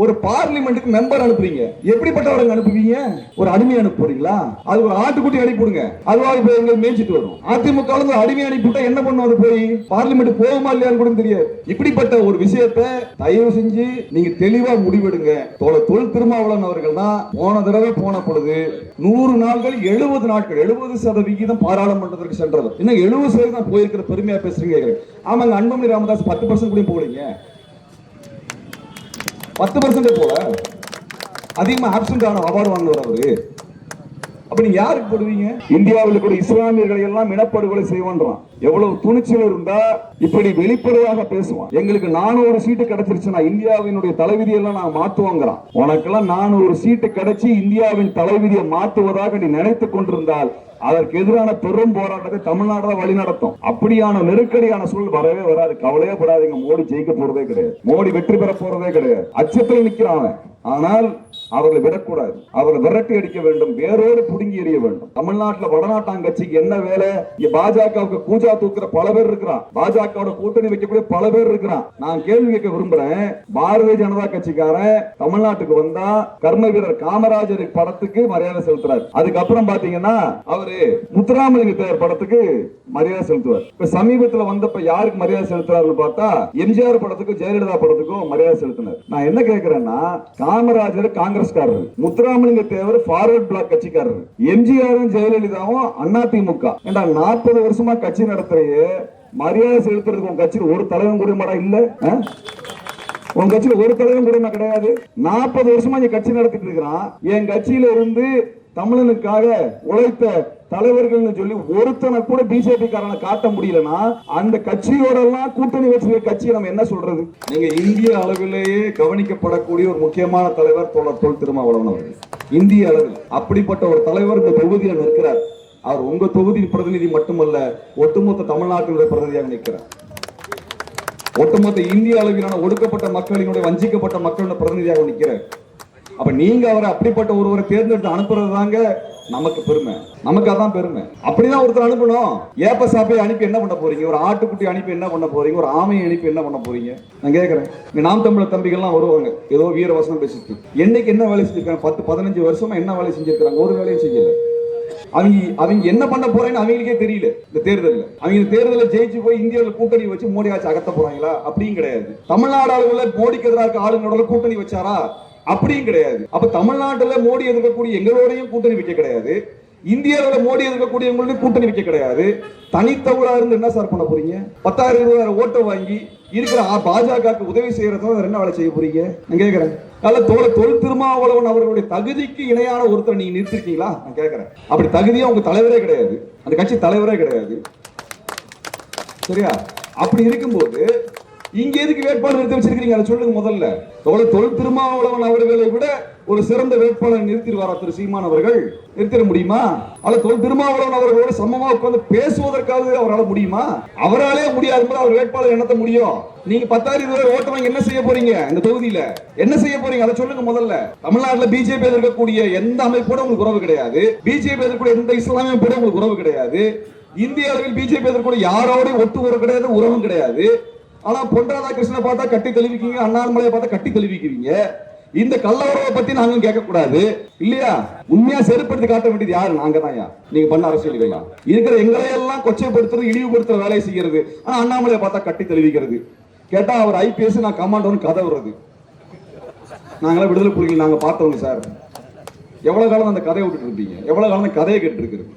ஒரு பார்லிமெண்ட்டுக்கு மெம்பர் அனுப்புறீங்க, எப்படிப்பட்டவரங்க அனுப்புவீங்க? ஒரு அடிமை அனுப்புறீங்களா? அது ஒரு ஆட்டுக்குட்டி அனுப்பிடுங்க, அதுவாக போய் எங்க மேய்ச்சிட்டு வரும். அதிமுக அடிமை அனுப்பிவிட்டா என்ன பண்ணும்? அது போய் பார்லிமெண்ட் போகுமா இல்லையான்னு கூட தெரியாது. இப்படிப்பட்ட ஒரு விஷயத்தை தயவு செஞ்சு நீங்க தெளிவா முடிவெடுங்க. தொல் திருமாவளவன் அவர்கள் தான் போன தடவை போன பொழுது 100 நாட்கள் 70 நாட்கள் 70% பாராளுமன்றத்திற்கு சென்றவர். இன்னும் 70% போயிருக்கிற பெருமையா பேசுறீங்க. ஆமாங்க, அன்புமணி ராமதாஸ் 10% கூட போகலீங்க, 10% போல அதிகமா ஆப்சென்ட் ஆன அவார்டு வாங்குவார் அவரு. அப்ப நீங்க யாருக்கு போடுவீங்க? இந்தியாவில் கூட இஸ்லாமியர்களை எல்லாம் இனப்படுகொலை செய்வான்றான். எவ்வளவு துணிச்சல் இருந்தா இப்படி வெளிப்படையாக பேசுவான். எங்களுக்கு 400 சீட்டு கிடைச்சிருச்சுன்னா இந்தியாவினுடைய தலைவிதி எல்லாம் நான் மாத்துவாங்கிறான். உனக்கெல்லாம் 400 சீட்டு கிடைச்சி இந்தியாவின் தலைவிதியை மாத்துவதாக நீ நினைத்துக் கொண்டிருந்தால் அதற்கு எதிரான பெரும் போராட்டத்தை தமிழ்நாடு வழி நடத்தும். அப்படியான நெருக்கடியான சூழல் வரவே வராது. கவலையே படாதீங்க, மோடி ஜெயிக்க போறதே கிடையாது, மோடி வெற்றி பெற போறதே கிடையாது. அச்சத்தில் நிற்கிறாங்க. ஆனால் அவர்களை விடக்கூடாது, அவர்களை விரட்டி அடிக்க வேண்டும், வேரோடு புடுங்கி எறிய வேண்டும். தமிழ்நாட்டில் வடநாட்டாங்கட்சிக்கு என்ன வேலை? பாஜகவுக்கு கூஜா தூக்குற பல பேர் இருக்கிறான், பாஜகவோட கூட்டணி வைக்கக்கூடிய பல பேர் இருக்கிறான். நான் கேள்வி கேட்க விரும்புறேன். பாரதிய ஜனதா கட்சிக்காரன் தமிழ்நாட்டுக்கு வந்தா கர்ம வீரர் காமராஜர் படத்துக்கு மரியாதை செலுத்துறாரு. அதுக்கப்புறம் பாத்தீங்கன்னா அவரு முத்துராமலிங்க தேவர் படத்துக்கு மரியாதை செலுத்துவார். இப்ப சமீபத்தில் வந்தப்ப யாருக்கு மரியாதை செலுத்துறாருன்னு பார்த்தா எம்ஜிஆர் படத்துக்கும் ஜெயலலிதா படத்துக்கும் மரியாதை செலுத்தினார். நான் என்ன கேட்கிறேன்னா, காமராஜர் காங்கிரஸ்காரர், முத்துராமலிங்க தேவர் ஃபார்வர்ட் பிளாக் கட்சிக்காரர், எம்ஜிஆரும் ஜெயலலிதாவும் அதிமுக. 40 வருஷமா கட்சி நடத்துறையே மரியாதை செலுத்துறதுக்கு உங்க கட்சியில் ஒரு தலைவன் கூட மாடா இல்ல? உங்க கட்சியில் ஒரு தலைவன் கூட கிடையாது. 40 வருஷமா நீ கட்சி நடத்திட்டு இருக்கிறான். என் கட்சியில இருந்து தமிழனுக்காக உழைத்த தலைவர்கள் சொல்லி ஒருத்தனை கூட பிஜேபி காரனை காட்ட முடியலன்னா அந்த கட்சியோட எல்லாம் கூட்டணி வச்சிருக்க கட்சியை நம்ம என்ன சொல்றது? நீங்க இந்திய அளவிலேயே கவனிக்கப்படக்கூடிய ஒரு முக்கியமான தலைவர் தொல் திருமாவளவன் அவர்கள். இந்திய அளவில் அப்படிப்பட்ட ஒரு தலைவர் இந்த தொகுதியில் நிற்கிறார். அவர் உங்க தொகுதி பிரதிநிதி மட்டுமல்ல, ஒட்டுமொத்த தமிழ்நாட்டினுடைய பிரதிநிதியாக நிற்கிறார். ஒட்டுமொத்த இந்திய அளவிலான ஒடுக்கப்பட்ட மக்களினுடைய வஞ்சிக்கப்பட்ட மக்களுடைய பிரதிநிதியாக நிற்கிறார். அப்ப நீங்க அவரை அப்படிப்பட்ட ஒருவரை தேர்ந்தெடுத்து அனுப்புறது தாங்க நமக்கு பெருமை, நமக்கு அதான் பெருமை. அப்படிதான் ஒருத்தர் அனுப்பணும். ஏப்ப சாப்பை அனுப்பி என்ன பண்ண போறீங்க? ஒரு ஆட்டுக்குட்டி அனுப்பி என்ன பண்ண போறீங்க? ஒரு ஆமையை அனுப்பி என்ன பண்ண போறீங்க? நான் கேட்கிறேன். நாம் தமிழர் தம்பிகள்லாம் வருவாங்க, ஏதோ வீர வசனம் பேசிட்டு. என்னைக்கு என்ன வேலை செஞ்சிருக்காங்க? 10-15 வருஷமா என்ன வேலை செஞ்சிருக்காங்க? ஒரு வேலையும் செய்யல. அவங்க என்ன பண்ண போறேன்னு அவங்களுக்கே தெரியல. இந்த தேர்தலில் அவங்க தேர்தலில் ஜெயிச்சு போய் இந்தியாவில் கூட்டணி வச்சு மோடி ஆட்சி அகத்த போறாங்களா? அப்படியும் கிடையாது. தமிழ்நாடு அளவில் மோடிக்கு எதிராக ஆளுங்களோட கூட்டணி வச்சாரா? அப்படியும் கிடையாது. அப்ப தமிழ்நாட்டுல மோடி எதிர்க்கக்கூடிய எங்களோடையும் கூட்டணி வைக்க கிடையாது, இந்தியாவில் மோடி எதிர்க்கக்கூடிய எங்களோடய கூட்டணி வைக்க கிடையாது. தனித்தவளா இருந்து என்ன சார் பண்ண போறீங்க? 10,000-20,000 ஓட்டை வாங்கி இருக்கிற பாஜகவுக்கு உதவி செய்யறதும் என்ன வேலை செய்ய போறீங்க? நான் கேட்கிறேன். தொல் திருமாவளவன் அவர்களுடைய தகுதிக்கு இணையான ஒருத்தர் நீங்க நிறுத்திருக்கீங்களா? நான் கேட்கிறேன். அப்படி தகுதியா உங்க தலைவரே கிடையாது, அந்த கட்சி தலைவரே கிடையாது. சரியா? அப்படி இருக்கும்போது இங்க எதுக்கு வேட்பாளர் நிறுத்தி வச்சிருக்கீங்க? அதை சொல்லுங்க முதல்ல. தொல் திருமாவளவன் அவர்களை விட ஒரு சிறந்த வேட்பாளர் நிறுத்திடுவாரா திரு சீமான் அவர்கள்? நிறுத்திட முடியுமா? அல்ல தொல் திருமாவளவன் அவர்களோட சமமா உட்கார்ந்து பேசுவதற்காக அவரால் முடியுமா? அவராலே முடியாது. அவர் வேட்பாளர் என்னத்த முடியும்? நீங்க 10,000 ஓட்டு வாங்கி என்ன செய்ய போறீங்க? இந்த தொகுதியில என்ன செய்ய போறீங்க? அதை சொல்லுங்க முதல்ல. தமிழ்நாட்டில் பிஜேபி எதிர்க்கக்கூடிய எந்த அமைப்போட உங்களுக்கு உறவு கிடையாது, பிஜேபி எதிர்க்கக்கூடிய எந்த இஸ்லாமிய அமைப்போட உங்களுக்கு உறவு கிடையாது, இந்திய அளவில் பிஜேபி எதிர்க்கக்கூடிய யாரோட ஒட்டு உறவு கிடையாது, உறவும் கிடையாது. ஆனா பொன் ராதாகிருஷ்ணனை பார்த்தா கட்டி தெளிவிக்கீங்க, அண்ணாமலையை பார்த்தா கட்டி தெளிவிக்கிறீங்க. இந்த கள்ளவரவை பத்தி நாங்க கேட்க கூடாது இல்லையா? உண்மையா செருப்படுத்தி காட்ட வேண்டியது யாரு? நாங்க தான். நீங்க பண்ண அரசியல் இருக்கிற எங்களையெல்லாம் கொச்சைப்படுத்துறது, இழிவுபடுத்துற வேலையை செய்யறது. ஆனா அண்ணாமலையை பார்த்தா கட்டி தெளிவிக்கிறது. கேட்டா அவர் ஐபிஎஸ், நான் கமாண்டோன்னு கதை வருது. நாங்களாம் விடுதலை புலிகள் நாங்க பார்த்தவங்க சார். எவ்வளவு காலம் அந்த கதையை விட்டுட்டு இருப்பீங்க? எவ்வளவு காலம் அந்த கதையை கேட்டு இருக்கிறது?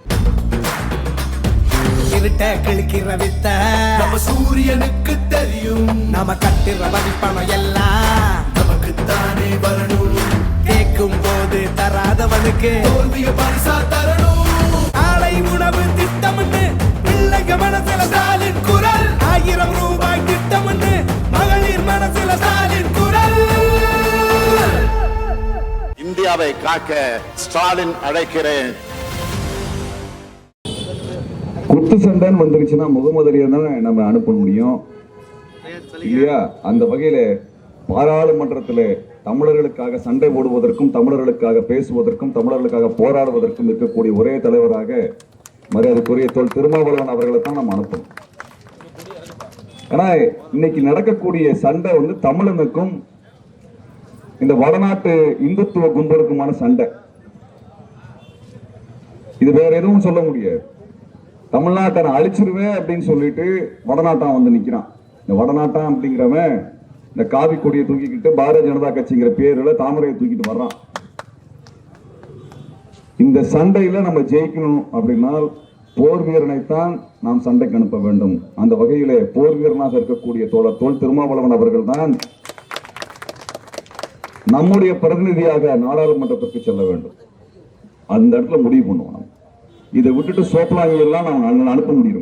கிழிக்கிற வித்த நம்ம சூரியனுக்கு தெரியும். நம்ம கட்டுற மதிப்பணம் எல்லாம் நமக்கு தானே வரணும். கேட்கும் போது தராதவனுக்கு தோல்விய பரிசா தரணும். ஆலை உணவு திட்டம்னு பிள்ளைங்க மனசுல ஸ்டாலின் குரல். 1000 ரூபாய் திட்டம்னு மகளிர் மனசுல ஸ்டாலின் குரல். இந்தியாவை காக்க ஸ்டாலின் அழைக்கிறேன். குத்து சண்டைன்னு வந்துருச்சுன்னா முகமது அலியை தான் நம்ம அனுப்ப முடியும் இல்லையா? அந்த வகையில பாராளுமன்றத்தில் தமிழர்களுக்காக சண்டை போடுவதற்கும், தமிழர்களுக்காக பேசுவதற்கும், தமிழர்களுக்காக போராடுவதற்கும் இருக்கக்கூடிய ஒரே தலைவராக மரியாதைக்குரிய தொல் திருமாவளவன் அவர்களை தான் நம்ம அனுப்பணும். ஏன்னா இன்னைக்கு நடக்கக்கூடிய சண்டை தமிழனுக்கும் இந்த வடநாட்டு இந்துத்துவ கும்பலுக்குமான சண்டை. இது வேற எதுவும் சொல்ல முடியாது. தமிழ்நாட்டை நான் அழிச்சிருவேன் அப்படின்னு சொல்லிட்டு வடநாட்டான் வந்து நிக்கிறான். இந்த வடநாட்டான் அப்படிங்கிறவன் இந்த காவி கொடியை தூக்கிக்கிட்டு பாரதிய ஜனதா கட்சிங்கிற பேருல தாமரையை தூக்கிட்டு வர்றான். இந்த சண்டையில நம்ம ஜெயிக்கணும் அப்படின்னா போர் வீரனைத்தான் நாம் சண்டைக்கு அனுப்ப வேண்டும். அந்த வகையிலே போர் வீரனாக இருக்கக்கூடிய தோழர் தொல் திருமாவளவன் அவர்கள் தான் நம்முடைய பிரதிநிதியாக நாடாளுமன்றத்திற்கு செல்ல வேண்டும். அந்த இடத்துல முடிவு பண்ணுவோம். இதை விட்டுட்டு சோப்பலாங்கி எல்லாம் நம்ம அனுப்ப முடியாது.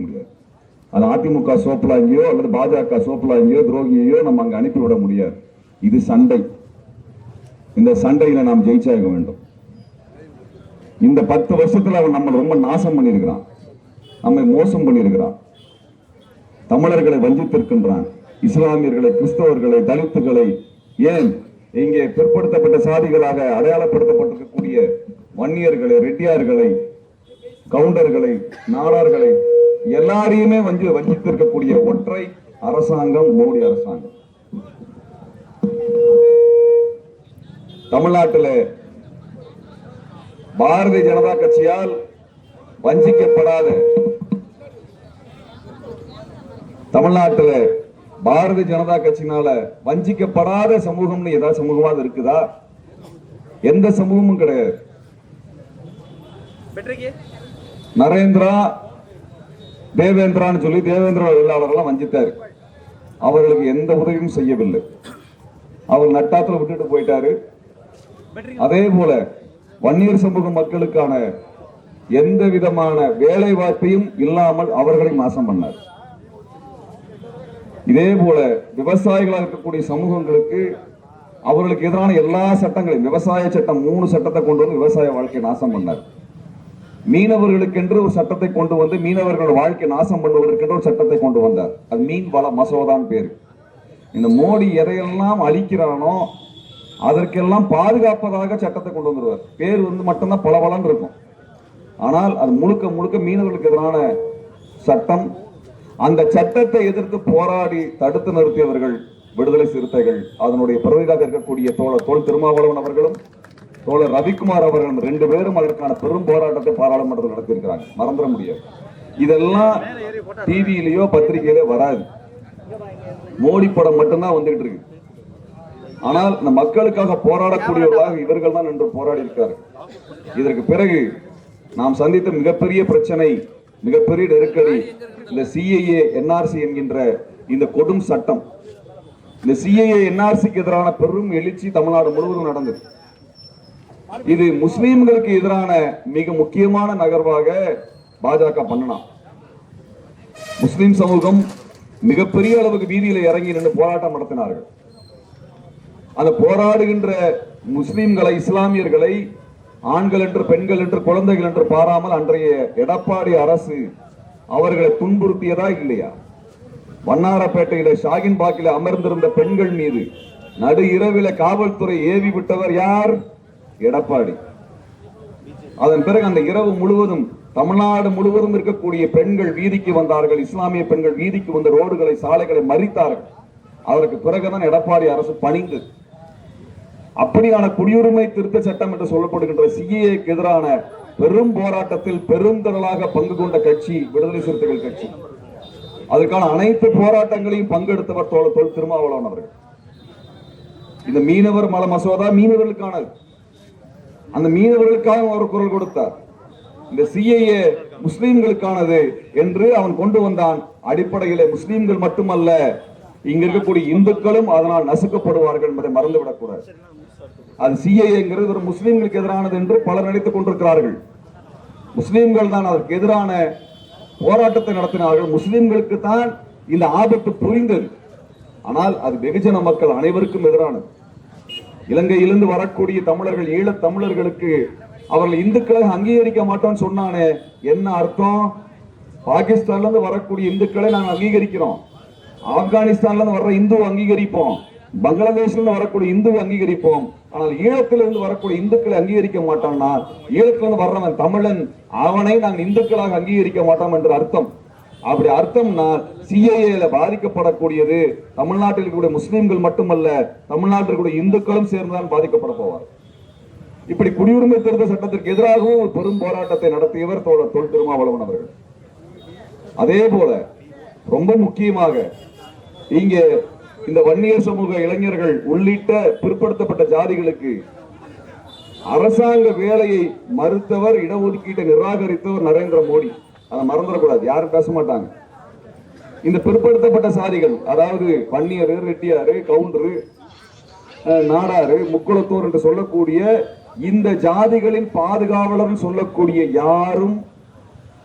அது அதிமுக சோப்பலாங்கியோ அல்லது பாஜக சோப்பலாங்கியோ துரோகியோ நம்ம அங்க அனுப்பிவிட முடியாது. இது சண்டை. இந்த சண்டையில நாம் ஜெயிச்சாக வேண்டும். இந்த 10 வருஷத்துல அவன் நம்ம ரொம்ப நாசம் பண்ணியிருக்கிறான், நம்மை மோசம் பண்ணியிருக்கிறான், தமிழர்களை வஞ்சித்திருக்கின்றான், இஸ்லாமியர்களை, கிறிஸ்தவர்களை, தலித்துகளை, ஏன் இங்கே பிற்படுத்தப்பட்ட சாதிகளாக அடையாளப்படுத்தப்பட்டிருக்கக்கூடிய வன்னியர்களை, ரெட்டியார்களை, கவுண்டர்களை, நாடார்களை எல்லாரையுமே வஞ்சித்திருக்கக்கூடிய ஒற்றை அரசாங்கம் மோடி அரசாங்கம். தமிழ்நாட்டில் பாரதிய ஜனதா கட்சியால் வஞ்சிக்கப்படாத, தமிழ்நாட்டில் பாரதிய ஜனதா கட்சியினால வஞ்சிக்கப்படாத சமூகம்னு ஏதாவது சமூகமாக இருக்குதா? எந்த சமூகமும் கிடையாது. நரேந்திரா தேவேந்திரான்னு சொல்லி தேவேந்திர தொழிலாளர்கள் வஞ்சித்தாரு. அவர்களுக்கு எந்த உதவியும் செய்யவில்லை. அவர் நட்டாத்துல விட்டுட்டு போயிட்டாரு. அதே போல வன்னியர் சமூக மக்களுக்கான எந்த விதமான வேலை வாய்ப்பையும் இல்லாமல் அவர்களை நாசம் பண்ணார். இதே போல விவசாயிகளாக இருக்கக்கூடிய சமூகங்களுக்கு அவர்களுக்கு எதிரான எல்லா சட்டங்களையும், விவசாய சட்டம் 3 சட்டத்தை கொண்டு வந்து விவசாய வாழ்க்கையை நாசம் பண்ணார். மீனவர்களுக்கென்று ஒரு சட்டத்தை கொண்டு வந்து மீனவர்களோட வாழ்க்கை நாசம் பண்ணுவதற்கென்று ஒரு சட்டத்தை கொண்டு வந்தார். அது மீன் வள மசோதான் பேரு. இந்த மோடி எதையெல்லாம் அழிக்கிறானோ அதற்கெல்லாம் பாதுகாப்பதாக சட்டத்தை கொண்டு வந்துருவார். பேர் மட்டும்தான் பலவலன்னு இருக்கும். ஆனால் அது முழுக்க முழுக்க மீனவர்களுக்கு எதிரான சட்டம். அந்த சட்டத்தை எதிர்த்து போராடி தடுத்து நிறுத்தியவர்கள் விடுதலை சிறுத்தைகள். அதனுடைய பிரதிநிதியாக இருக்கக்கூடிய தோழர் தொல் திருமாவளவன் அவர்களும் தோழர் ரவிக்குமார் அவர்களும் 2 பேரும் அதற்கான பெரும் போராட்டத்தை பாராளுமன்றத்தில் நடத்தியிருக்கிறாங்க. மறந்துட முடியாது. இதெல்லாம் டிவியிலேயோ பத்திரிகையிலோ வராது. மோடி படம் மட்டும்தான் வந்துகிட்டு இருக்கு. ஆனால் இந்த மக்களுக்காக போராடக்கூடியவர்களாக இவர்கள் தான் என்று போராடி இருக்காரு. இதற்கு பிறகு நாம் சந்தித்த மிகப்பெரிய பிரச்சனை, மிகப்பெரிய நெருக்கடி இந்த சிஏஏ என்ஆர்சி என்கின்ற இந்த கொடும் சட்டம். இந்த சிஏஏ என்ஆர்சிக்கு எதிரான பெரும் எழுச்சி தமிழ்நாடு முழுவதும் நடந்தது. இது முஸ்லிம்களுக்கு எதிரான மிக முக்கியமான நகர்வாக பாஜக பண்ணலாம். முஸ்லிம் சமூகம் மிகப்பெரிய அளவுக்கு வீதியில இறங்கி நின்று போராட்டம் நடத்தினார்கள். அந்த போராடுகின்ற முஸ்லிம்களை, இஸ்லாமியர்களை ஆண்கள் என்று, பெண்கள் என்று, குழந்தைகள் என்று பாராமல் அன்றைய எடப்பாடி அரசு அவர்களை துன்புறுத்தியதா இல்லையா? வண்ணாரப்பேட்டையில ஷாகின் பாக்கில அமர்ந்திருந்த பெண்கள் மீது நடு இரவில காவல்துறை ஏவி விட்டவர் யார்? எடப்பாடி. அதன் பிறகு அந்த இரவு முழுவதும் தமிழ்நாடு முழுவதும் இருக்கக்கூடிய பெண்கள் வீதிக்கு வந்தார்கள். இஸ்லாமிய பெண்கள் வீதிக்கு வந்த ரோடுகளை, சாலைகளை மறித்தார்கள். அதற்கு பிறகுதான் எடப்பாடி அரசு பணிந்தது. அப்படியான குடியுரிமை திருத்த சட்டம் என்று சொல்லப்படுகின்ற சிஏஏக்கு எதிரான பெரும் போராட்டத்தில் பெருந்திரளாக பங்கு கொண்ட கட்சி விடுதலை சிறுத்தைகள் கட்சி. அதற்கான அனைத்து போராட்டங்களையும் பங்கெடுத்தவர் தொல் திருமாவளவன் அவர்கள். இந்த மீனவர் மல மசோதா மீனவர்களுக்கானது. அந்த மீனவர்களுக்காக அவர் குரல் கொடுத்தார். இந்த சிஏஏ முஸ்லிம்களுக்கானது என்று அவன் கொண்டு வந்தான். அடிப்படையிலே முஸ்லிம்கள் மட்டுமல்ல, இங்க இருக்கக்கூடிய இந்துக்களும் அதனால் நசுக்கப்படுவார்கள் என்பதை மறந்துவிடக் கூடாது. அது சிஏஏங்கிறது ஒரு முஸ்லிம்களுக்கு எதிரானது என்று பலர் நினைத்துக் கொண்டிருக்கிறார்கள். முஸ்லிம்கள் தான் அதற்கு எதிரான போராட்டத்தை நடத்தினார்கள். முஸ்லிம்களுக்கு தான் இந்த ஆபத்து புரிந்தது. ஆனால் அது வெகுஜன மக்கள் அனைவருக்கும் எதிரானது. இலங்கையிலிருந்து வரக்கூடிய தமிழர்கள், ஈழத் தமிழர்களுக்கு அவர்கள் இந்துக்களை அங்கீகரிக்க மாட்டோம்னு சொன்னானே, என்ன அர்த்தம்? பாகிஸ்தான்ல இருந்து வரக்கூடிய இந்துக்களை நாங்கள் அங்கீகரிக்கிறோம், ஆப்கானிஸ்தான்ல இருந்து வர்ற இந்துவை அங்கீகரிப்போம், பங்களாதேஷ்ல இருந்து வரக்கூடிய இந்துவை அங்கீகரிப்போம். ஆனால் ஈழத்திலிருந்து வரக்கூடிய இந்துக்களை அங்கீகரிக்க மாட்டோம்னா, ஈழத்திலிருந்து வர்றவன் தமிழன், அவனை நாங்கள் இந்துக்களாக அங்கீகரிக்க மாட்டோம் என்று அர்த்தம். அப்படி அர்த்தம்னா சிஏஏல பாதிக்கப்படக்கூடியது தமிழ்நாட்டில் இருக்கக்கூடிய முஸ்லிம்கள் மட்டுமல்ல, தமிழ்நாட்டில் இருக்கக்கூடிய இந்துக்களும் சேர்ந்துதான் பாதிக்கப்பட போவார். இப்படி குடியுரிமை திருத்த சட்டத்திற்கு எதிராகவும் ஒரு பெரும் போராட்டத்தை நடத்தியவர் தோழர் தொல் திருமாவளவன் அவர்கள். அதே போல ரொம்ப முக்கியமாக இங்கே இந்த வன்னியர் சமூக இளைஞர்கள் உள்ளிட்ட பிற்படுத்தப்பட்ட ஜாதிகளுக்கு அரசாங்க வேலையை மறுத்தவர், இடஒதுக்கீட்டை நிராகரித்தவர் நரேந்திர மோடி. அதை மறந்துடக்கூடாது, யாரும் பேச மாட்டாங்க. இந்த பிற்படுத்தப்பட்ட சாதிகள், அதாவது வன்னியரு, ரெட்டியாரு, கவுண்டரு, நாடாரு, முக்குளத்தோர் என்று சொல்லக்கூடிய இந்த ஜாதிகளின் பாதுகாவலர் சொல்லக்கூடிய யாரும்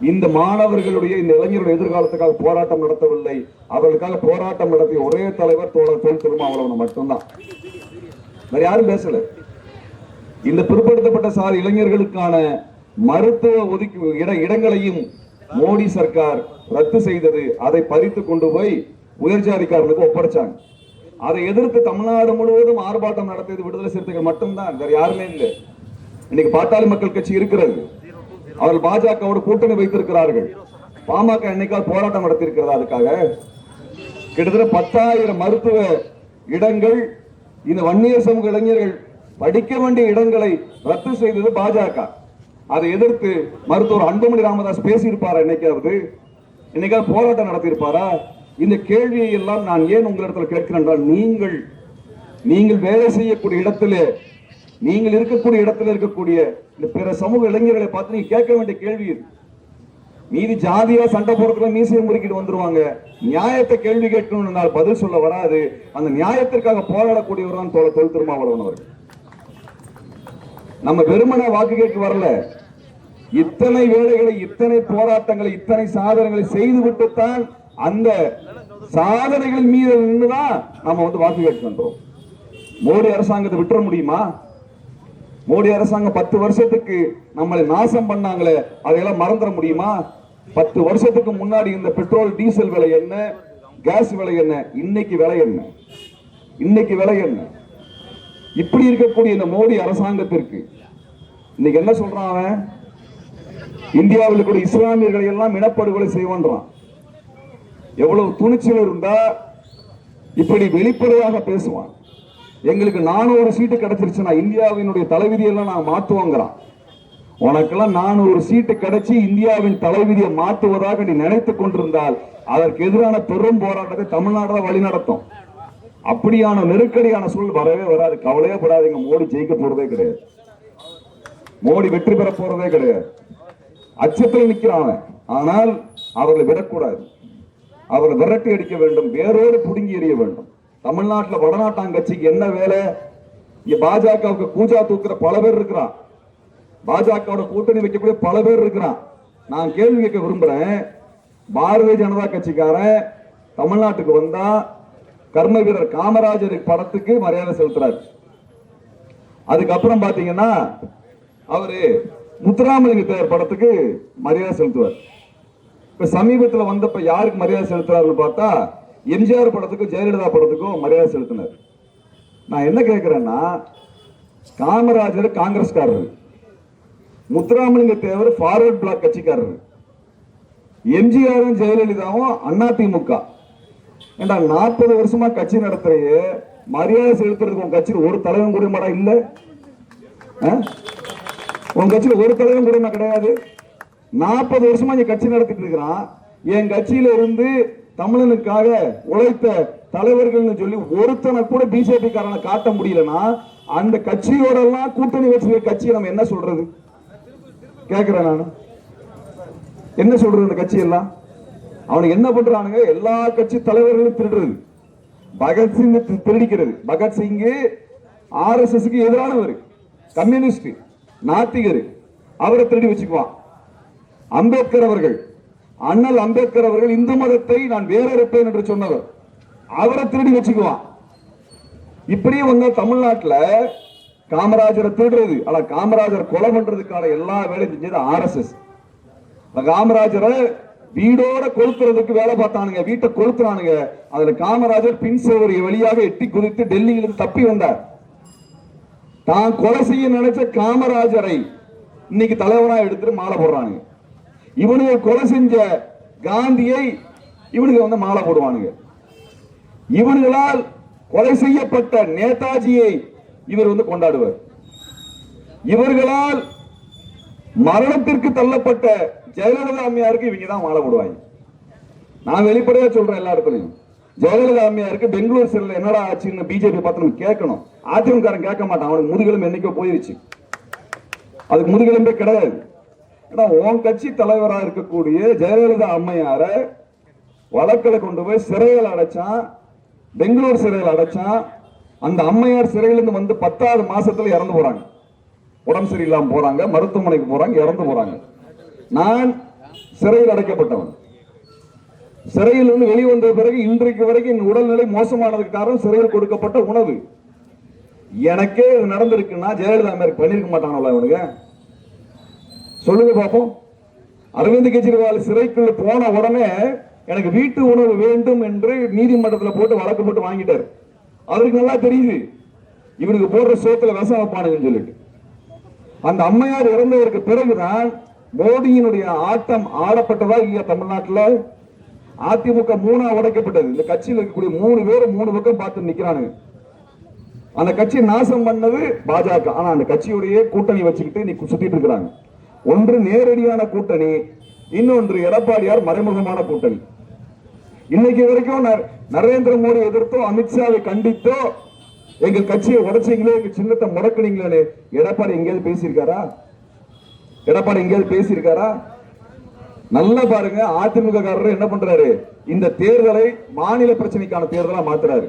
இந்த மாணவர்களுடைய, இந்த இளைஞருடைய எதிர்காலத்துக்காக போராட்டம் நடத்தவில்லை. அவர்களுக்காக போராட்டம் நடத்திய ஒரே தலைவர் தோழர் தொல் திருமாவளவன் மட்டும்தான், வேற யாரும் பேசல. இந்த பிற்படுத்தப்பட்ட சாதி இளைஞர்களுக்கான மருத்துவ இடங்களையும் மோடி சர்க்கார் ரத்து செய்தது. அதை பறித்து கொண்டு போய் உயர்ஜாதிக்காரர்களுக்கு ஒப்படைச்சாங்க. அதை எதிர்த்து தமிழ்நாடு முழுவதும் ஆர்ப்பாட்டம் நடத்தியது விடுதலை சிறுத்தைகள் மட்டும்தான், வேற யாருமே இல்லை. இன்னைக்கு பாட்டாளி மக்கள் கட்சி இருக்கிறது, அவர்கள் பாஜகவோடு கூட்டணி வைத்திருக்கிறார்கள். பாமக என்னைக்கால் போராட்டம் நடத்தி இருக்கிறதா? அதுக்காக கிட்டத்தட்ட 10,000 மருத்துவ இடங்கள், இந்த வன்னியர் சமூக இளைஞர்கள் படிக்க வேண்டிய இடங்களை ரத்து செய்தது பாஜக. அதை எதிர்த்து மருத்துவர் அன்புமணி ராமதாஸ் பேசியிருப்பாரா? என்னைக்காவது போராட்டம் நடத்தியிருப்பாரா? இந்த கேள்வியை எல்லாம் நான் ஏன் உங்களிடத்தில் கேட்கிறேன் என்றால், நீங்கள் வேலை செய்யக்கூடிய இடத்திலே, நீங்கள் இருக்கக்கூடிய இடத்துல இருக்கக்கூடிய இந்த பிற சமூக இளைஞர்களை பார்த்து நீங்க கேட்க வேண்டிய கேள்வி இது. மீதி ஜாதியா சண்டை போடுறதுல மீசையை முறுக்கிட்டு வந்துருவாங்க. நியாயத்தை கேள்வி கேட்கணும், பதில் சொல்ல வராது. அந்த நியாயத்திற்காக போராடக்கூடியவர் தான் தொல் திருமாவளவன் அவர்கள். நம்ம வெறுமன வாக்கு கேட்க வரல. இத்தனை வேலைகளை, இத்தனை போராட்டங்களை, இத்தனை சாதனைகளை செய்துவிட்டுத்தான் அந்த சாதனைகள் மீது நின்றுதான் நம்ம வாக்கு கேட்கின்றோம். மோடி அரசாங்கத்தை விட்டுற முடியுமா? மோடி அரசாங்கம் 10 வருஷத்துக்கு நம்மளை நாசம் பண்ணாங்களே, அதையெல்லாம் மறந்துட முடியுமா? 10 வருஷத்துக்கு முன்னாடி இந்த பெட்ரோல் டீசல் விலை என்ன, கேஸ் விலை என்ன, இன்னைக்கு விலை என்ன? இப்படி இருக்கக்கூடிய இந்த மோடி அரசாங்கத்திற்கு இன்னைக்கு என்ன சொல்றான் அவன்? இந்தியாவில் கூட இஸ்லாமியர்களை எல்லாம் இனப்படுகொலை செய்வான்றான். எவ்வளவு துணிச்சல் இருந்தா இப்படி வெளிப்படையாக பேசுவான். எங்களுக்கு 400 சீட்டு கிடைச்சிருச்சுன்னா இந்தியாவினுடைய தலைவிதியெல்லாம் நான் மாற்றுவாங்கிறான். உனக்கெல்லாம் 400 சீட்டு கிடைச்சி இந்தியாவின் தலைவிதியை மாற்றுவதாக நீ நினைத்துக் கொண்டிருந்தால் அதற்கு எதிரான பெரும் போராட்டத்தை தமிழ்நாடு தான் வழி நடத்தும். அப்படியான நெருக்கடியான சூழல் வரவே வராது. கவலையே படாதீங்க, மோடி ஜெயிக்க போறதே கிடையாது, மோடி வெற்றி பெற போறதே கிடையாது. அச்சத்தில் நிற்கிறான். ஆனால் அவர்களை விடக்கூடாது, அவர்களை விரட்டி அடிக்க வேண்டும், வேரோடு புடுங்கி எறிய வேண்டும். தமிழ்நாட்டில் வடநாட்டாங்கட்சிக்கு என்ன வேலை? இங்க பாஜகவுக்கு கூஜா தூக்குற பல பேர் இருக்கிறான், பாஜகவோட கூட்டணி வைக்கக்கூடிய பல பேர் இருக்கிறான். நான் கேள்வி கேட்க விரும்புறேன். பாரதிய ஜனதா கட்சிக்காரன் தமிழ்நாட்டுக்கு வந்தா கர்ம வீரர் காமராஜர் படத்துக்கு மரியாதை செலுத்துறாரு. அதுக்கப்புறம் பாத்தீங்கன்னா அவரு முத்துராமலிங்க தேவர் படத்துக்கு மரியாதை செலுத்துவார். இப்ப சமீபத்தில் வந்தப்ப யாருக்கு மரியாதை செலுத்துறாருன்னு பார்த்தா எம்ஜிஆர் படத்துக்கும் ஜெயலலிதா படத்துக்கும் மரியாதை செலுத்தினார். நான் என்ன கேட்கிறேன்னா, காமராஜர் காங்கிரஸ்காரர், முத்துராமலிங்க தேவர் ஃபார்வர்ட் பிளாக் கட்சிக்காரர், எம்ஜிஆரும் ஜெயலலிதாவும் அதிமுக. ஏண்டா 40 வருஷமா கட்சி நடத்துறையே, மரியாதை செலுத்துறதுக்கு உங்க கட்சியில் ஒரு தலைவன் கூட மாடா இல்ல? உங்க கட்சியில் ஒரு தலைவன் கூட கிடையாது. 40 வருஷமா நீ கட்சி நடத்திட்டு இருக்கிறான். என் கட்சியில இருந்து தமிழனுக்காக உழைத்த தலைவர்கள் சொல்லி ஒருத்தனை கூட பிஜேபி காரனை காட்ட முடியலன்னா அந்த கட்சியோட எல்லாம் கூட்டணி வச்சிருக்க கட்சியை நம்ம என்ன சொல்றது? கேட்கிறேன் நான், என்ன சொல்றது? அந்த கட்சி எல்லாம் அவனுக்கு என்ன பண்றானுங்க? எல்லா கட்சி தலைவர்களும் திருடுறது, பகத்சிங் திருடிக்கிறது. பகத்சிங் RSSக்கு எதிரானவர், கம்யூனிஸ்ட், நாத்திகர், அவரை திருடி வச்சுக்குவான். அம்பேத்கர் அவர்கள், அண்ணல் அம்பேத்கர் அவர்கள் இந்து மதத்தை நான் வேறறுப்பேன் என்று சொன்னவர், அவரை திருடி வச்சுக்குவான். இப்படியே வந்த தமிழ்நாட்டில் காமராஜரை திருடுறது, ஆனா காமராஜர் கொலை பண்றதுக்கான எல்லா வேலையும் செஞ்சது RSS. காமராஜரை வீடோட கொளுத்துறதுக்கு வேலை பார்த்தானுங்க, வீட்டை கொளுத்துறானுங்க. அதுல காமராஜர் பின் சுவர் வழியாக எட்டி குதித்து டெல்லியிலிருந்து தப்பி வந்தார். தான் கொலை செய்ய நினைச்ச காமராஜரை இன்னைக்கு தலைவரா எடுத்துட்டு மாலை போடுறாங்க. இவனுக்கு கொலை செஞ்ச காந்தியை இவனுங்க வந்து மாலை போடுவானுங்க. இவனுங்களால் கொலை செய்யப்பட்ட நேதாஜியை இவர் வந்து கொண்டாடுவார். இவர்களால் மரணத்திற்கு தள்ளப்பட்ட ஜெயலலிதா அம்மையாருக்கு இவங்க தான் மாலை போடுவாங்க. நான் வெளிப்படையா சொல்றேன், எல்லா இடத்துலையும் ஜெயலலிதா அம்மையாருக்கு பெங்களூர் சிறையில் என்னடா ஆச்சுன்னு பிஜேபி பார்த்து நம்ம கேட்கணும். அதிமுககாரன் கேட்க மாட்டான், அவனுக்கு முதுகெலும்பு என்னைக்கோ போயிருச்சு, அதுக்கு முதுகெலும்பே கிடையாது. உன் கட்சி தலைவராக இருக்கக்கூடிய ஜெயலலிதா அம்மையார வழக்கில் கொண்டு போய் சிறையில் அடைச்சான், பெங்களூர் சிறையில் அடைச்சான். அந்த அம்மையார் சிறையிலிருந்து வந்து 10வது மாசத்துல இறந்து போறாங்க, உடம்பு சரியில்லாம போறாங்க, மருத்துவமனைக்கு போறாங்க, இறந்து போறாங்க. நான் சிறையில் அடைக்கப்பட்டவன். சிறையில் இருந்து வெளிவந்த பிறகு இன்றைக்கு வரைக்கும் என் உடல்நிலை மோசமானதுக்கு காரணம் சிறையில் கொடுக்கப்பட்ட உணவு. எனக்கே இது நடந்திருக்குன்னா ஜெயலலிதா அம்மையார் பண்ணிருக்க மாட்டாங்களா இவனுங்க? சொல்லுங்க பாப்போம். அரவிந்த் கெஜ்ரிவால் சிறைக்குள்ள போன உடனே எனக்கு வீட்டு உணவு வேண்டும் என்று நீதிமன்றத்தில் போட்டு வழக்கு போட்டு வாங்கிட்டாரு. அவருக்கு நல்லா தெரியுது இவனுக்கு போடுற சோத்துல விஷம் வைப்பானுங்கன்னு சொல்லிட்டு. அந்த அம்மையார் இறந்ததற்கு பிறகுதான் மோடியினுடைய ஆட்டம் ஆடப்பட்டதா இல்லையா தமிழ்நாட்டில்? அதிமுக 3ஆ உடைக்கப்பட்டது. இந்த கட்சியில் இருக்கக்கூடிய 3 பேர் 3 பக்கம் பார்த்து நிக்கிறானுங்க. அந்த கட்சி நாசம் பண்ணது பாஜக. ஆனா அந்த கட்சியுடைய கூட்டணி வச்சுக்கிட்டு நீ சுத்திட்டு இருக்கிறாங்க. ஒன்று நேரடியான கூட்டணி, இன்னொன்று எடப்பாடியார் மறைமுகமான கூட்டணி. இன்னைக்கு வரைக்கும் நரேந்திர மோடி எதிர்த்தோ அமித்ஷாவை கண்டித்தோ எங்கள் கட்சியை உடைச்சீங்களே, எங்க சின்னத்தை முடக்குனீங்களே எடப்பாடி எங்கேயாவது பேசியிருக்காரா? எடப்பாடி எங்கேயாவது பேசியிருக்காரா? நல்லா பாருங்க, அதிமுக காரர் என்ன பண்றாரு, இந்த தேர்தலை மாநில பிரச்சனைக்கான தேர்தலா மாத்துறாரு.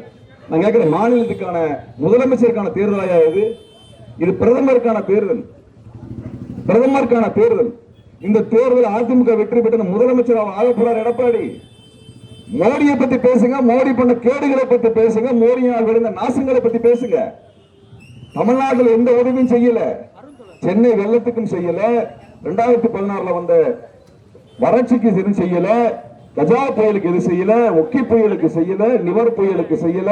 நான் கேட்கிறேன், மாநிலத்துக்கான முதலமைச்சருக்கான தேர்தலா இது? இது பிரதமருக்கான தேர்தல், பிரதமருக்கான தேர்தல். இந்த தேர்தல் அதிமுக வெற்றி பெற்ற முதலமைச்சர் ஆக போறார் எடப்பாடி. மோடியை பத்தி பேசுங்க, மோடி பண்ண கேடுகளை பத்தி பேசுங்க, மோடியால் விழுந்த நாசங்களை பத்தி பேசுங்க. தமிழ்நாட்டில் எந்த உதவியும் செய்யல, சென்னை வெள்ளத்துக்கும் செய்யல, 2016 வந்த வறட்சிக்கு எதுவும் செய்யல, கஜா புயலுக்கு எது செய்யல, ஒக்கி புயலுக்கு செய்யல, நிவர் புயலுக்கு செய்யல.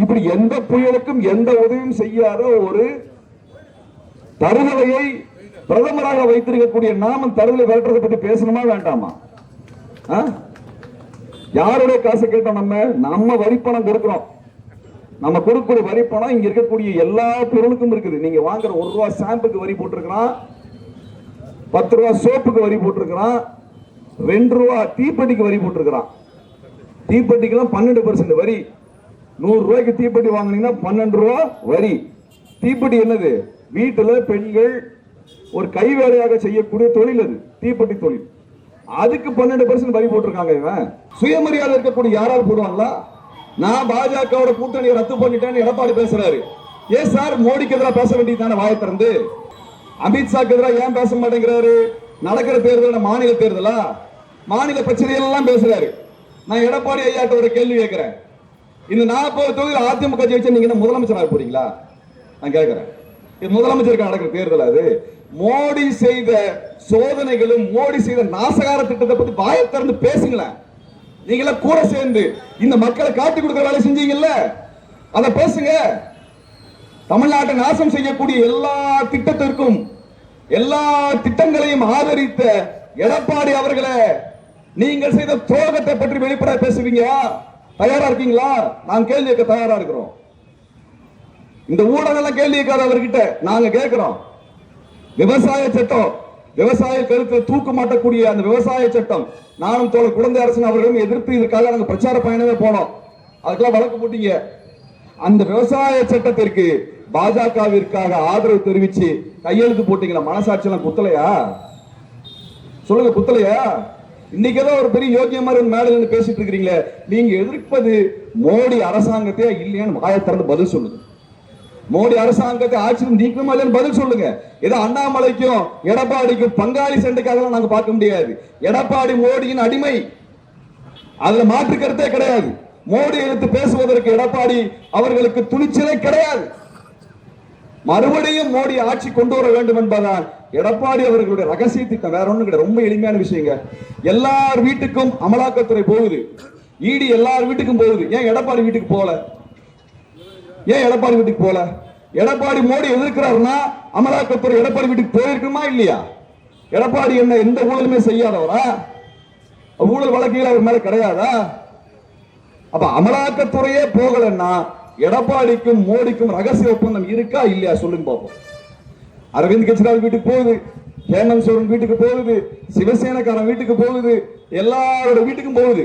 இப்படி எந்த புயலுக்கும் எந்த உதவியும் செய்யாத ஒரு தருதலையை பிரதமராக வைத்திருக்கக்கூடிய நாம தருதலை விரட்டுறதை பத்தி பேசணுமா வேண்டாமா? யாருடைய காசை கேட்டோம்? நம்ம வரிப்பணம் கொடுக்கிறோம். நம்ம கொடுக்கக்கூடிய வரிப்பணம் இங்க இருக்கக்கூடிய எல்லா பொருளுக்கும் இருக்குது. நீங்க வாங்குற 1 ரூபா ஷாம்புக்கு வரி போட்டிருக்கிறான், 10 ரூபா சோப்புக்கு வரி போட்டிருக்கிறான், 2 ரூபா தீப்பெட்டிக்கு வரி போட்டிருக்கிறான். தீப்பெட்டிக்கெல்லாம் 12% வரி. 100 ரூபாய்க்கு தீப்பெட்டி வாங்கினீங்கன்னா 12 ரூபா வரி. தீப்பெட்டி என்னது? வீட்டுல பெண்கள் ஒரு கை வேலையாக செய்யக்கூடிய தொழில், அது தீப்பெட்டி தொழில். அதுக்கு 12% வரி போட்டிருக்காங்க. இவன் சுயமரியாதை இருக்கக்கூடிய யாராவது போடுவாங்களா? நான் பாஜகவோட கூட்டணியை ரத்து பண்ணிட்டேன்னு எடப்பாடி பேசுறாரு. ஏன் சார் மோடிக்கு எதிராக பேச வேண்டியது தானே வாயை திறந்து? அமித்ஷாக்கு எதிராக ஏன் பேச மாட்டேங்கிறாரு? நடக்கிற தேர்தல் மாநில தேர்தலா? மாநில பிரச்சனைகள் பேசுறாரு. நான் எடப்பாடி ஐயாட்ட ஒரு கேள்வி கேட்கிறேன். இந்த 40 தொகுதியில் அதிமுக ஜெயிச்சு நீங்க முதலமைச்சராக போறீங்களா? நான் கேட்கிறேன். இது முதலமைச்சருக்கு நடக்கிற தேர்தல். அது மோடி செய்த சோதனைகளும் மோடி செய்த நாசகார திட்டத்தை பத்தி வாயை திறந்து பேசுங்களேன். நீங்கள கூட சேர்ந்து இந்த மக்களை காட்டி கொடுக்கிற வேலை செஞ்சீங்கல்ல, அத பேசுங்க. தமிழ்நாட்டை நாசம் செய்யக்கூடிய எல்லா திட்டத்திற்கும் எல்லா திட்டங்களையும் ஆதரித்த எடப்பாடி அவர்களே, நீங்கள் செய்த துரோகத்தை பற்றி வெளிப்பட பேசுவீங்க. தயாரா இருக்கீங்களா? நான் கேள்வி கேட்க தயாரா இருக்கிறோம். இந்த ஊடகம் கேள்வி கேட்காத அவர்கிட்ட நாங்க கேட்கிறோம். விவசாய சட்டம், விவசாய கருத்தை தூக்க மாட்டக்கூடிய அந்த விவசாய சட்டம், நானும் தோழர் குழந்தை அரசன் அவர்களும் எதிர்த்து இதற்காக நாங்கள் பிரச்சார பயணமே போனோம். அதுக்கெல்லாம் வழக்கு போட்டீங்க. அந்த விவசாய சட்டத்திற்கு பாஜகவிற்காக ஆதரவு தெரிவிச்சு கையெழுத்து போட்டீங்களா? மனசாட்சி எல்லாம் குத்தலையா? சொல்லுங்க, குத்தலையா? இன்னைக்கு ஏதோ ஒரு பெரிய யோகியமான மேடையில் பேசிட்டு இருக்கிறீங்களே, நீங்க எதிர்ப்பது மோடி அரசாங்கத்தையா இல்லையான்னு வாயை திறந்து பதில் சொல்லுங்க. மோடி அரசாங்கத்தை ஆட்சியில் நீக்கணுமா இல்லைன்னு பதில் சொல்லுங்க. ஏதோ அண்ணாமலைக்கும் எடப்பாடிக்கும் பங்காளி சண்டைக்காக நாங்க பார்க்க முடியாது. எடப்பாடி மோடியின் அடிமை, அதுல மாற்று கருத்தே கிடையாது. மோடி எடுத்து பேசுவதற்கு எடப்பாடி அவர்களுக்கு துணிச்சலே கிடையாது. மறுபடியும் மோடி ஆட்சி கொண்டு வர வேண்டும் என்பதால் எடப்பாடி அவர்களுடைய ரகசிய திட்டம். வேற ஒண்ணும் கிடையாது, ரொம்ப எளிமையான விஷயங்க. எல்லார் வீட்டுக்கும் அமலாக்கத்துறை போகுது, இடி எல்லார் வீட்டுக்கும் போகுது. ஏன் எடப்பாடி வீட்டுக்கு போல? ஏன் எடப்பாடி வீட்டுக்கு போல? எடப்பாடி மோடி எதிர்க்கிறாருன்னா அமலாக்கத்துறை எடப்பாடி வீட்டுக்கு போயிருக்குமா இல்லையா? எடப்பாடி என்ன எந்த ஊழலுமே செய்யாதவரா? ஊழல் வழக்குகள் அவர் மேல கிடையாதா? அப்ப அமலாக்கத்துறையே போகலன்னா எடப்பாடிக்கும் மோடிக்கும் ரகசிய ஒப்பந்தம் இருக்கா இல்லையா சொல்லுங்க பாப்போம். அரவிந்த் கெஜ்ரிவால் வீட்டுக்கு போகுது, ஹேமந்த் சோரன் வீட்டுக்கு போகுது, சிவசேனக்காரன் வீட்டுக்கு போகுது, எல்லாரோட வீட்டுக்கும் போகுது.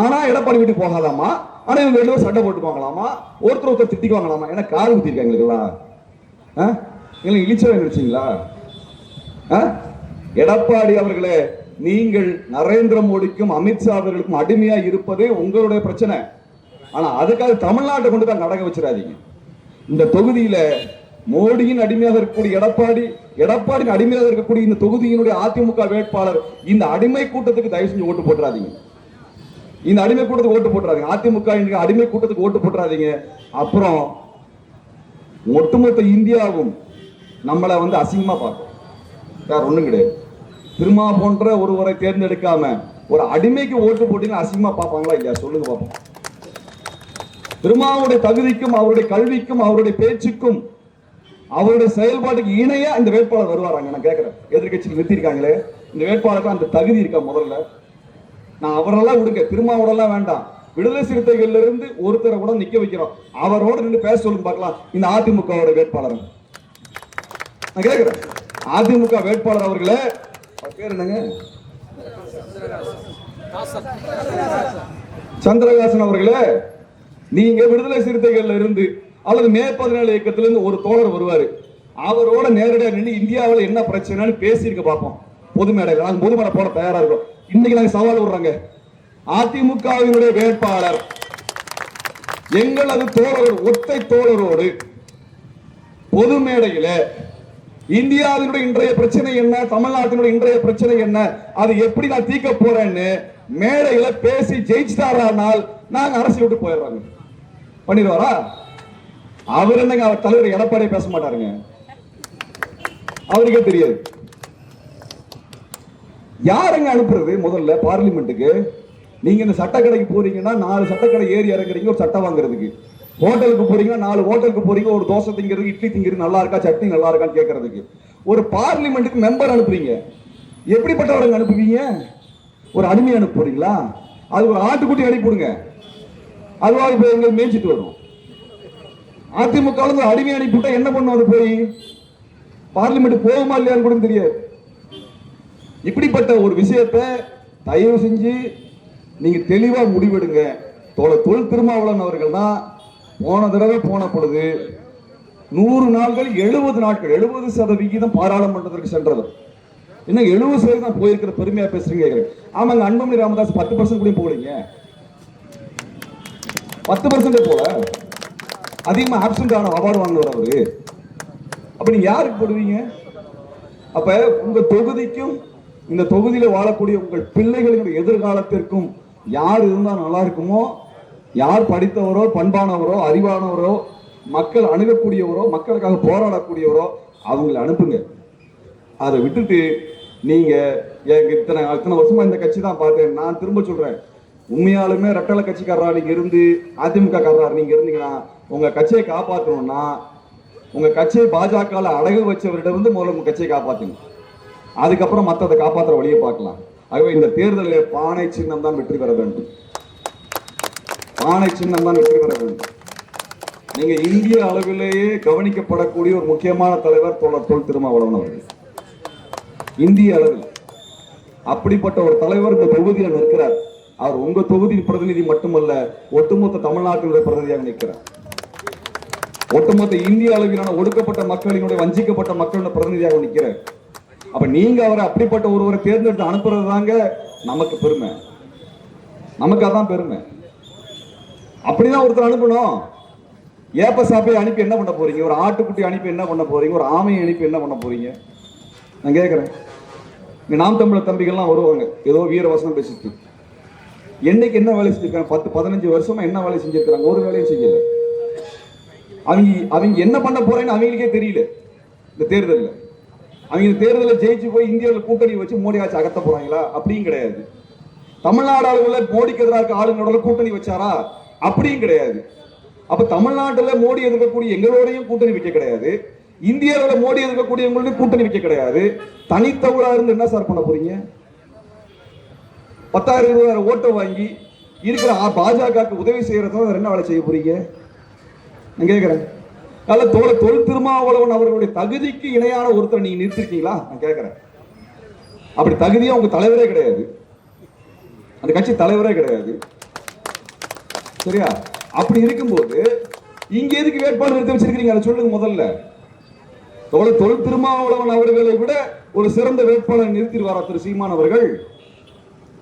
ஆனா எடப்பாடி வீட்டுக்கு போகாதாமா? ஆனா இவங்க ரெண்டு பேரும் சண்டை போட்டுக்குவாங்களாமா, ஒருத்தர் திட்டிக்குவாங்களாமா. ஏன்னா கால் ஊத்திருக்காங்களா? இழிச்சவன் நினைச்சீங்களா? எடப்பாடி அவர்களே, நீங்கள் நரேந்திர மோடிக்கும் அமித்ஷா அவர்களுக்கும் அடிமையா இருப்பது உங்களுடைய பிரச்சனை. ஆனா அதுக்காக தமிழ்நாட்டை கொண்டு தான் நடக்க வச்சிடாதீங்க. இந்த தொகுதியில மோடியின் அடிமையாக இருக்கக்கூடிய எடப்பாடி, எடப்பாடியின் அடிமையாக இருக்கக்கூடிய இந்த தொகுதியினுடைய அதிமுக வேட்பாளர், இந்த அடிமை கூட்டத்துக்கு தயவு செஞ்சு ஓட்டு போட்டுறாதீங்க. இந்த அடிமை கூட்டத்துக்கு ஓட்டு போட்டுறாதீங்க. அதிமுக அடிமை கூட்டத்துக்கு ஓட்டு போட்டுறாதீங்க. அப்புறம் ஒட்டுமொத்த இந்தியாவும் நம்மளை அசிங்கமா பார்க்கும். வேற ஒண்ணும் கிடையாது. திருமா போன்ற ஒருவரை தேர்ந்தெடுக்காம ஒரு அடிமைக்கு ஓட்டு போட்டீங்கன்னா அசிங்கமா பார்ப்பாங்களா இல்லையா சொல்லுங்க பார்ப்போம். திருமாவுடைய தகுதிக்கும் அவருடைய கல்விக்கும் அவருடைய பேச்சுக்கும் அவருடைய செயல்பாட்டுக்கு இணையா இந்த வேட்பாளர் வருவாராங்க? நான் கேட்கிறேன். எதிர்கட்சியில் நிறுத்திருக்காங்களே, இந்த வேட்பாளருக்கு அந்த தகுதி இருக்கா? முதல்ல நான் அவரெல்லாம் விடுங்க, திருமாவோடலாம் வேண்டாம், விடுதலை சிறுத்தைகள்ல இருந்து ஒருத்தரை கூட நிக்க வைக்கிறோம், அவரோட நின்று பேச சொல்லுங்க பார்க்கலாம். இந்த அதிமுகவோட வேட்பாளர் நான் கேட்கிறேன். அதிமுக வேட்பாளர் அவர்களே, பேர் என்னங்க? சந்திரகாசன் அவர்களே, நீங்க விடுதலை சிறுத்தைகள்ல இருந்து அல்லது மே 17 இயக்கத்திலிருந்து ஒரு தோழர் வருவாரு, அவரோட நேரடியாக நின்று இந்தியாவில் என்ன பிரச்சனைன்னு பேசியிருக்க பார்ப்போம். பொது மேடையில் நாங்கள் பொது மேடை போட தயாரா இருக்கோம். இன்னைக்கு நாங்க சவால் விடுறாங்க. அதிமுகவினுடைய வேட்பாளர் எங்களது தோழர், ஒற்றை தோழரோடு பொது மேடையில இந்தியாவினுடைய இன்றைய பிரச்சனை என்ன, தமிழ்நாட்டினுடைய இன்றைய பிரச்சனை என்ன, அது எப்படி நான் தீர்க்க போறேன்னு மேடையில பேசி ஜெயிச்சிட்டாரானால் நாங்க அரசியல் விட்டு போயிடுறாங்க. பண்ணிடுவாரா? அவர் என்னங்க, அவர் தலைவர் எடப்பாடி பேச மாட்டாருங்க, அவருக்கே தெரியாது. யாருங்க அனுப்புறது? முதல்ல பார்லிமெண்ட்டுக்கு நீங்க இந்த சட்டக்கடைக்கு போறீங்கன்னா 4 சட்டக்கடை ஏறி இறங்குறீங்க ஒரு சட்டம் வாங்குறதுக்கு. ஹோட்டலுக்கு போறீங்க, 4 ஹோட்டலுக்கு போறீங்க, ஒரு தோசை திங்கிறது, இட்லி திங்கிறது, நல்லா இருக்கா, சட்னி நல்லா இருக்கான்னு கேட்கறதுக்கு. ஒரு பார்லிமெண்ட்டுக்கு மெம்பர் அனுப்புறீங்க, எப்படிப்பட்டவங்க அனுப்புவீங்க? ஒரு அடிமை அனுப்புறீங்களா? அது ஒரு ஆட்டுக்குட்டி அனுப்பிடுங்க, அதுவாக போய் எங்க மேய்ச்சிட்டு வரும். அதிமுக அடிமை அனுப்பிவிட்டா என்ன பண்ணும்? அது போய் பார்லிமெண்ட் போகுமா இல்லையான்னு கூட தெரியாது. இப்படிப்பட்ட ஒரு விஷயத்தை தயவு செஞ்சு நீங்க தெளிவா முடிவெடுங்க. தொல் திருமாவளவன் அவர்கள் தான் போன தடவை போன பொழுது 100 நாட்கள் 70 நாட்கள் 70% பாராளுமன்றத்திற்கு சென்றவர். இன்னும் 70% தான் போயிருக்கிற பெருமையா பேசுறீங்க. ஆமாங்க, அன்புமணி ராமதாஸ் 10% கூட போலீங்க, 10% போல அதிகமா ஆப்சென்ட் ஆன அவார்டு வாங்குவார் அவரு. அப்ப நீங்க யாருக்கு போடுவீங்க? அப்ப உங்க தொகுதிக்கும் இந்த தொகுதியில வாழக்கூடிய உங்கள் பிள்ளைகளின் எதிர்காலத்திற்கும் யார் இருந்தா நல்லா இருக்குமோ, யார் படித்தவரோ, பண்பானவரோ, அறிவானவரோ, மக்கள் அணுகக்கூடியவரோ, மக்களுக்காக போராடக்கூடியவரோ அவங்களை அனுப்புங்க. அதை விட்டுட்டு நீங்க இத்தனை வருஷமா இந்த கட்சி தான் பார்த்தேன். நான் திரும்ப சொல்றேன், உண்மையாலுமே ரெட்டலை கட்சிக்காரரா நீங்க இருந்து, அதிமுக காரரா நீங்க இருந்தீங்கன்னா, உங்க கட்சியை காப்பாற்றணும்னா உங்க கட்சியை பாஜக அடகு வச்சவரிடம் இருந்து முதல்ல உங்க கட்சியை காப்பாத்துங்க, அதுக்கப்புறம் மற்றதை காப்பாற்றுற வழியை பார்க்கலாம். ஆகவே இந்த தேர்தலில் பானை சின்னம் தான் வெற்றி பெற வேண்டும், பானை சின்னம் தான் வெற்றி பெற வேண்டும். நீங்க இந்திய அளவிலேயே கவனிக்கப்படக்கூடிய ஒரு முக்கியமான தலைவர் தொல் திருமாவளவன் அவர்கள். இந்திய அளவில் அப்படிப்பட்ட ஒரு தலைவர் இந்த தொகுதியில் நிற்கிறார். அவர் உங்க தொகுதியின் பிரதிநிதி மட்டுமல்ல, ஒட்டுமொத்த தமிழ்நாட்டினுடைய பிரதிநிதியாக நிற்கிறார். ஒட்டுமொத்த இந்திய அளவிலான ஒடுக்கப்பட்ட மக்களினுடைய, வஞ்சிக்கப்பட்ட மக்களுடைய பிரதிநிதியாக நிற்கிறார். அப்ப நீங்க அவரை அப்படிப்பட்ட ஒருவரை தேர்ந்தெடுத்து அனுப்புறது தாங்க நமக்கு பெருமை, நமக்கு அதான் பெருமை. அப்படிதான் ஒருத்தர் அனுப்பணும். ஏப்ப சாப்பை அனுப்பி என்ன பண்ண போறீங்க? ஒரு ஆட்டுக்குட்டி அனுப்பி என்ன பண்ண போறீங்க? ஒரு ஆமையை அனுப்பி என்ன பண்ண போறீங்க? நான் கேட்கிறேன். நாம் தமிழர் தம்பிகள்லாம் வருவாங்க, ஏதோ வீர வசனம் பேசிட்டு, என்னைக்கு என்ன வேலை செஞ்சிருக்காங்க? 10-15 வருஷமா என்ன வேலை செஞ்சிருக்காங்க? ஒரு வேலையும் செய்யல. அவங்க என்ன பண்ண போறேன்னு அவங்களுக்கே தெரியல. இந்த தேர்தலில் அவங்க தேர்தலில் ஜெயிச்சு போய் இந்தியாவில் கூட்டணி வச்சு மோடி ஆட்சி அகத்த போறாங்களா? அப்படியும் கிடையாது. தமிழ்நாடு அளவில் மோடிக்கு எதிராக இருக்க ஆளுங்களோட கூட்டணி வச்சாரா? அப்படியும் கிடையாது. அப்ப தமிழ்நாட்டில் மோடி எதிர்க்கக்கூடிய எங்களோடையும் கூட்டணி வைக்க கிடையாது, இந்தியாவில் மோடி எதிர்க்கக்கூடிய எங்களோட கூட்டணி வைக்க கிடையாது. தனித்தவரா இருந்து என்ன சார் பண்ண போறீங்க? 10,000 ஓட்டை வாங்கி இருக்கிற பாஜகவுக்கு உதவி செய்யறத என்ன வேலை செய்ய போறீங்க? நான் கேட்கிறேன். தொல் திருமாவளவன் அவர்களுடைய தகுதிக்கு இணையான ஒருத்தரை நீங்க நிறுத்திருக்கீங்களா? நான் கேட்கிறேன். அப்படி தகுதியா உங்க தலைவரே கிடையாது, அந்த கட்சி தலைவரே கிடையாது. சரியா? அப்படி இருக்கும்போது இங்க எதுக்கு வேட்பாளர் நிறுத்தி வச்சிருக்கீங்க? அதை சொல்லுங்க முதல்ல. தொல் திருமாவளவன் அவர்களை விட ஒரு சிறந்த வேட்பாளர் நிறுத்திடுவாரா திரு சீமான் அவர்கள்?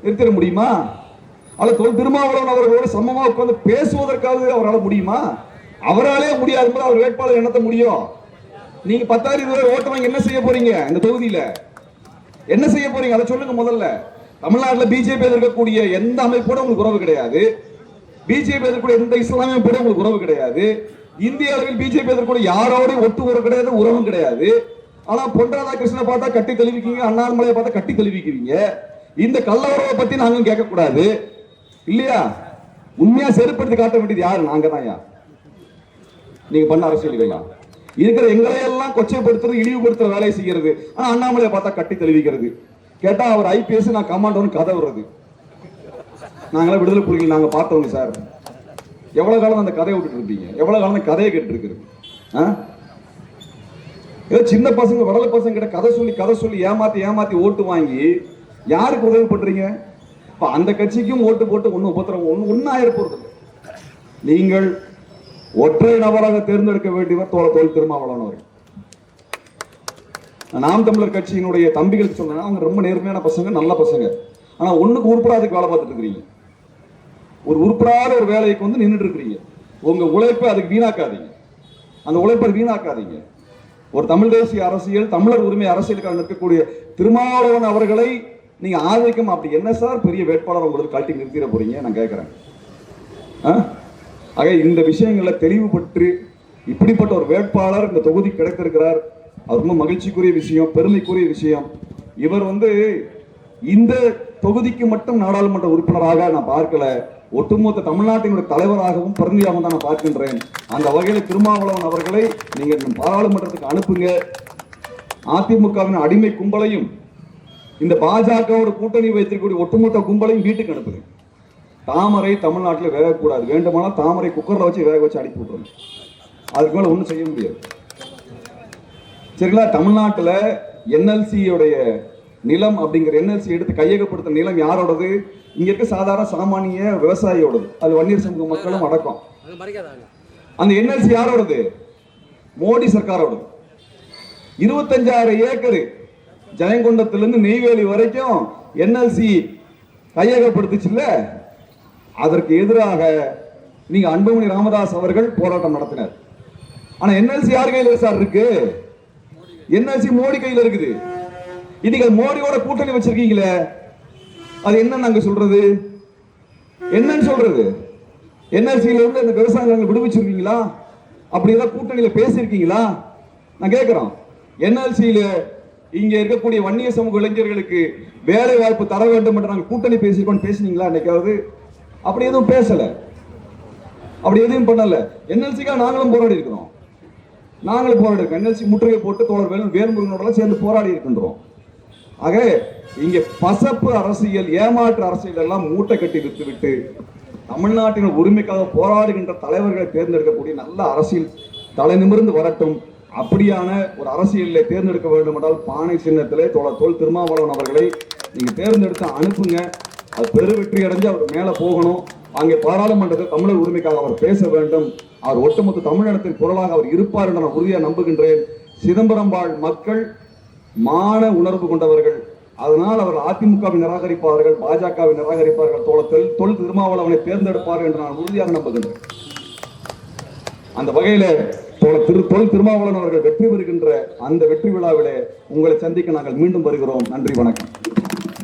நிறுத்திட முடியுமா? அல்ல தொல் திருமாவளவன் அவர்களோட சமமா உட்கார்ந்து பேசுவதற்காக அவரால் முடியுமா? அவராலே முடியாது போது அவர் வேட்பாளர் என்னத்த முடியும்? நீங்க 10,000 ஓட்டு வாங்கி என்ன செய்ய போறீங்க? இந்த தொகுதியில என்ன செய்ய போறீங்க? அதை சொல்லுங்க முதல்ல. தமிழ்நாட்டில் பிஜேபி எதிர்க்கக்கூடிய எந்த அமைப்போட உங்களுக்கு உறவு கிடையாது. பிஜேபி எதிர்க்கூடிய எந்த இஸ்லாமிய அமைப்போட உங்களுக்கு உறவு கிடையாது. இந்திய அளவில் பிஜேபி எதிர்க்கூடிய யாரோட ஒட்டு உறவு கிடையாது, உறவும் கிடையாது. ஆனா பொன் ராதாகிருஷ்ணனை பார்த்தா கட்டி தெளிவிக்கீங்க, அண்ணாமலையை பார்த்தா கட்டி தெளிவிக்கிறீங்க. இந்த கள்ள உறவை பத்தி நாங்களும் கேட்க கூடாது இல்லையா? உண்மையா செருப்படுத்தி காட்ட வேண்டியது யாரு? நாங்க தான். நீங்க பண்ண அரசியல்களா இருக்கிற எங்களையெல்லாம் கொச்சைப்படுத்துறது, இழிவுபடுத்துற வேலையை செய்யறது. ஆனா அண்ணாமலையை பார்த்தா கட்டி தெளிவிக்கிறது. கேட்டா அவர் ஐபிஎஸ், நான் கமாண்டோன்னு கதை வர்றது. நாங்களாம் விடுதலை புலிகள் நாங்க பார்த்தவங்க சார். எவ்வளவு காலம் அந்த கதையை விட்டுட்டு இருப்பீங்க? எவ்வளவு காலம் அந்த கதையை கேட்டு இருக்கிறது? ஏதோ சின்ன பசங்க வடல பசங்க கிட்ட கதை சொல்லி ஏமாத்தி ஓட்டு வாங்கி யாருக்கு உதவி பண்றீங்க? அந்த கட்சிக்கும் ஓட்டு போட்டு ஒன்னும் ஆயிர போறது. நீங்கள் ஒற்றை நபராக தேர்ந்தெடுக்க வேண்டியவர் தொல் திருமாவளவன் அவர்கள். நாம் தமிழர் கட்சியினுடைய தம்பிகளுக்கு சொன்னா அவங்க ரொம்ப நேர்மையான பசங்க, நல்ல பசங்க. ஆனா ஒண்ணுக்கு உருப்படாதுக்கு வேலை பார்த்துட்டு இருக்கிறீங்க. ஒரு உருப்படாத ஒரு வேலைக்கு வந்து நின்றுட்டு இருக்கிறீங்க. உங்க உழைப்பை அதுக்கு வீணாக்காதீங்க. அந்த உழைப்பை வீணாக்காதீங்க. ஒரு தமிழ் தேசிய அரசியல், தமிழர் உரிமை அரசியலுக்காக நிற்கக்கூடிய திருமாவளவன் அவர்களை நீங்க ஆதரிக்கும். அப்படி என்ன சார் பெரிய வேட்பாளர் உங்களுக்கு காட்டி நிறுத்திட போறீங்க? நான் கேட்கிறேன். ஆக இந்த விஷயங்களை தெளிவுபட்டு இப்படிப்பட்ட ஒரு வேட்பாளர் இந்த தொகுதி கிடைத்திருக்கிறார். அது ரொம்ப மகிழ்ச்சிக்குரிய விஷயம், பெருமைக்குரிய விஷயம். இவர் வந்து இந்த தொகுதிக்கு மட்டும் நாடாளுமன்ற உறுப்பினராக நான் பார்க்கல, ஒட்டுமொத்த தமிழ்நாட்டினுடைய தலைவராகவும் பிரதிநிதியாகவும் தான் நான் பார்க்கின்றேன். அந்த வகையில் திருமாவளவன் அவர்களை நீங்க பாராளுமன்றத்துக்கு அனுப்புங்க. அதிமுகவின் அடிமை கும்பலையும் இந்த பாஜகவோட கூட்டணி வைத்திருக்கக்கூடிய ஒட்டுமொத்த கும்பலையும் வீட்டுக்கு அனுப்புங்க. தாமரை தமிழ்நாட்டில் வேகக்கூடாது. வேண்டுமானால் தாமரை குக்கர்ல வச்சு வேக வச்சு அனுப்பி விட்டுருங்க. அதுக்கு மேல ஒன்றும் செய்ய முடியாது. சரிங்களா? தமிழ்நாட்டில் என்எல்சியோடைய நிலம் அப்படிங்கிற என்எல்சி எடுத்து கையகப்படுத்த நிலம் யாரோடது? இங்க இருக்க சாதாரண சாமானிய விவசாயியோடது. அது வன்னியர் சமூக மக்களும் அடக்கம். அந்த என்எல்சி யாரோடது? மோடி சர்க்காரோடது. 25,000 ஏக்கர் ஜெயங்கொண்டத்திலிருந்து நெய்வேலி வரைக்கும் என்எல்சி கையகப்படுத்துச்சுல்ல, அதற்கு எதிராக நீங்க அன்புமணி ராமதாஸ் அவர்கள் போராட்டம் நடத்தினார். ஆனா என்எல்சி யார் கையில சார் இருக்கு? என்எல்சி மோடி கையில இருக்குது. இன்னைக்கு மோடியோட கூட்டணி வச்சிருக்கீங்களே, அது என்ன நாங்க சொல்றது? என்னன்னு சொல்றது? என்எல்சியில இருந்து இந்த விவசாய நிலங்களை விடுவிச்சிருக்கீங்களா? அப்படி ஏதாவது கூட்டணியில பேசியிருக்கீங்களா? நான் கேட்கிறோம். என்எல்சியில இங்க இருக்கக்கூடிய வன்னிய சமூக இளைஞர்களுக்கு வேலை வாய்ப்பு தர வேண்டும் என்று நாங்கள் கூட்டணி பேசியிருக்கோம் பேசினீங்களா? இன்னைக்காவது அப்படி எதுவும் பேசல, அப்படி எதுவும் பண்ணல. என்எல்சிக்காக நாங்களும் போராடி இருக்கிறோம். என்எல்சி முற்றுகை போட்டு தோழர் வேல்முருகனோட சேர்ந்து போராடி இருக்கின்றோம். ஆக இங்க பசப்பு அரசியல், ஏமாற்று அரசியல் எல்லாம் மூட்டை கட்டி விட்டுவிட்டு தமிழ்நாட்டின் உரிமைக்காக போராடுகின்ற தலைவர்களை தேர்ந்தெடுக்கக்கூடிய நல்ல அரசியல் தலை நிமிர்ந்து வரட்டும். அப்படியான ஒரு அரசியலை தேர்ந்தெடுக்க வேண்டும் என்றால் பானை சின்னத்திலே தொல் திருமாவளவன் அவர்களை நீங்க தேர்ந்தெடுத்து அனுப்புங்க. அது பெரு வெற்றி அடைஞ்சு அவர் மேல போகணும். அங்கே பாராளுமன்றத்தில் தமிழர் உரிமைக்காக அவர் பேச வேண்டும். அவர் ஒட்டுமொத்த தமிழினத்தின் குரலாக அவர் இருப்பார் என்று நான் உறுதியாக நம்புகின்றேன். சிதம்பரம் வாழ் மக்கள் மான உணர்வு கொண்டவர்கள். அதனால் அவர் அதிமுகவை நிராகரிப்பார்கள், பாஜகவை நிராகரிப்பார்கள். தொல் திருமாவளவனை தேர்ந்தெடுப்பார்கள் என்று நான் உறுதியாக நம்புகின்றேன். அந்த வகையில தொல் திருமாவளவன் அவர்கள் வெற்றி பெறுகின்ற அந்த வெற்றி விழாவிலே உங்களை சந்திக்க நாங்கள் மீண்டும் வருகிறோம். நன்றி, வணக்கம்.